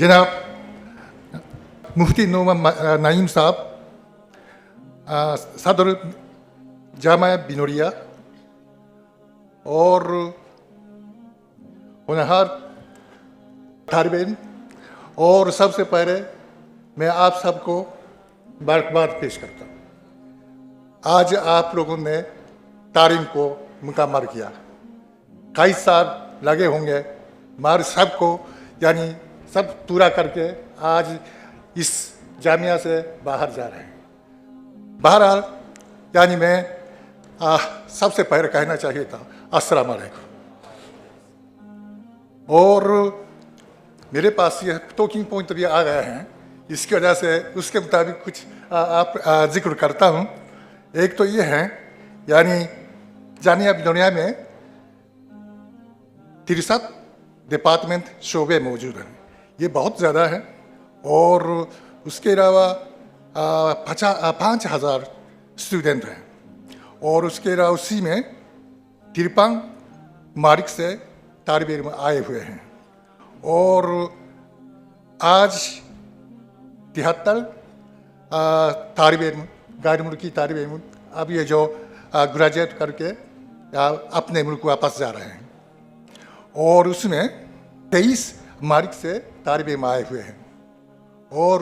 जनाब मुफ्ती नईम साहब, सदर जामिया बिनोरिया और होनहार तालिब, और सबसे पहले मैं आप सबको मुबारकबाद पेश करता हूँ। आज आप लोगों ने तालीम को मुकम्मल किया। कई साल लगे होंगे मगर सबको यानी सब पूरा करके आज इस जामिया से बाहर जा रहे हैं। बहरहाल यानी मैं सबसे पहले कहना चाहिए था अस्सलाम वालेकुम। और मेरे पास ये टॉकिंग पॉइंट भी आ गए हैं, इसकी वजह से उसके मुताबिक कुछ आप जिक्र करता हूँ। एक तो ये है यानी जामिया बिनोरिया में 63 डिपार्टमेंट शोबे मौजूद हैं, ये बहुत ज़्यादा है। और उसके अलावा 5,000 स्टूडेंट हैं और उसके अलावा उसी में 53 ममालिक से तालिब इल्म आए हुए हैं। और आज 73 तालिब इल्म गैर मुल्की तालिब इल्म अब ये जो ग्रेजुएट करके अपने मुल्क वापस जा रहे हैं। और उसमें 23 ममालिक से तालिब इल्म आए हुए हैं। और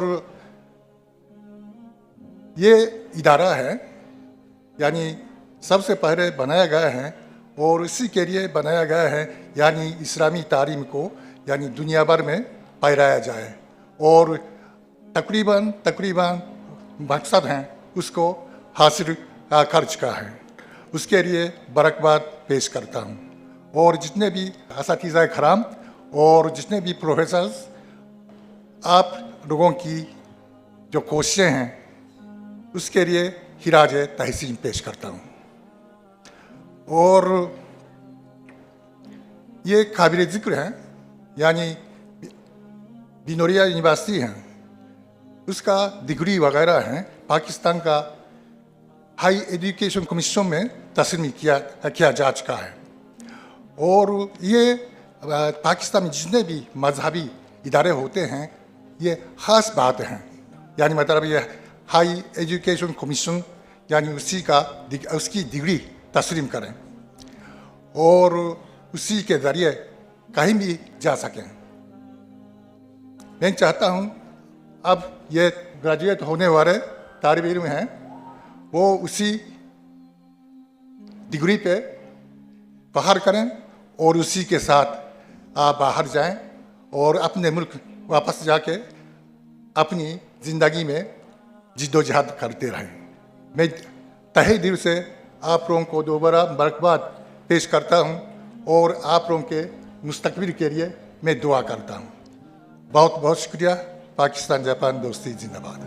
ये इदारा है यानी सबसे पहले बनाया गया है और इसी के लिए बनाया गया है यानी इस्लामी तालीम को यानी दुनिया भर में फैलाया जाए। और तकरीबन मकसद हैं उसको हासिल कर चुका है। उसके लिए बरकबाद पेश करता हूँ। और जितने भी असातिज़ा कराम और जितने भी प्रोफेसर्स, आप लोगों की जो कोशिशें हैं उसके लिए खिराज तहसीन पेश करता हूँ। और ये काबिल ज़िक्र है यानी बिनोरिया यूनिवर्सिटी है, उसका डिग्री वगैरह है पाकिस्तान का हाई एजुकेशन कमीशन में तस्लीम किया जा चुका है। और ये पाकिस्तान में जितने भी मजहबी इदारे होते हैं ये ख़ास बात है, यानी मतलब ये हाई एजुकेशन कमीशन यानी उसकी डिग्री तस्लीम करें और उसी के ज़रिए कहीं भी जा सकें। मैं चाहता हूँ अब ये ग्रेजुएट होने वाले तालिब इल्म हैं वो उसी डिग्री पे फख्र करें और उसी के साथ बाहर जाएं और अपने मुल्क वापस जाके अपनी ज़िंदगी में जिद्दोजहद करते रहें। मैं तहे दिल से आप लोगों को दोबारा मुबारकबाद पेश करता हूं और आप लोगों के मुस्तकबिल के लिए मैं दुआ करता हूं। बहुत बहुत शुक्रिया। पाकिस्तान जापान दोस्ती जिंदाबाद।